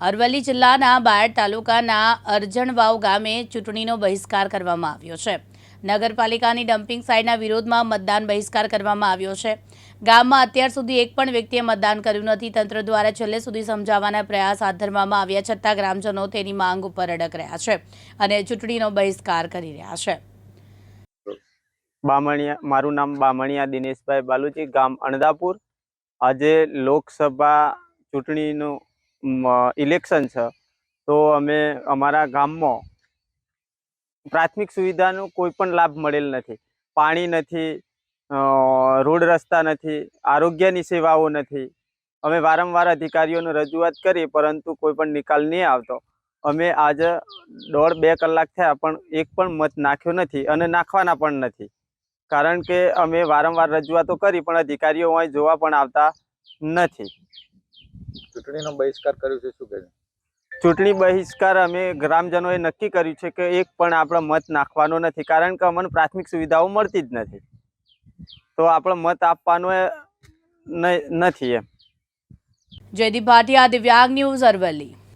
અરવલ્લી જિલ્લાના બાયડ તાલુકાના અરજણવાવ ગામે ચૂંટણીનો બહિષ્કાર કરવામાં આવ્યો છે। નગરપાલિકાની ડમ્પિંગ સાઇટના વિરોધમાં મતદાન બહિષ્કાર કરવામાં આવ્યો છે। ગામમાં અત્યાર સુધી એક પણ વ્યક્તિએ મતદાન કર્યું નથી। તંત્ર દ્વારા છેલ્લે સુધી સમજાવવાના પ્રયાસ હાથ ધરવામાં આવ્યા છતાં ગ્રામજનો તેની માંગ ઉપર અડગ રહ્યા છે અને ચૂંટણીનો બહિષ્કાર કરી રહ્યા છે। બામણિયા, મારું નામ બામણિયા દિનેશભાઈ બાલુજી, ગામ અણદાપુર। આજે લોકસભા ચૂંટણીનું ઇલેક્શન છે, તો અમે અમારા ગામમાં પ્રાથમિક સુવિધાનો કોઈ પણ લાભ મળેલ નથી। પાણી નથી, રોડ રસ્તા નથી, આરોગ્યની સેવાઓ નથી। અમે વારંવાર અધિકારીઓને રજૂઆત કરી, પરંતુ કોઈ પણ નિકાલ નહીં આવતો। અમે આજે 1.5-2 કલાક થયા પણ એક પણ મત નાખ્યો નથી અને નાખવાના પણ નથી, કારણ કે અમે વારંવાર રજૂઆતો કરી પણ અધિકારીઓ અહીં જોવા પણ આવતા નથી। ચૂંટણીનો બહિષ્કાર કર્યો છે, શું કહે છે? ચૂંટણી બહિષ્કાર અમે ગ્રામજનોએ નક્કી કર્યું છે કે એક પણ આપણે મત નાખવાનો નથી, કારણ કે અમને પ્રાથમિક સુવિધાઓ મળતી જ નથી, તો આપણે મત આપવાનો નથી એમ। જયદીપ ભાટિયા, દિવ્યાંગ ન્યૂઝ, અરવલ્લી।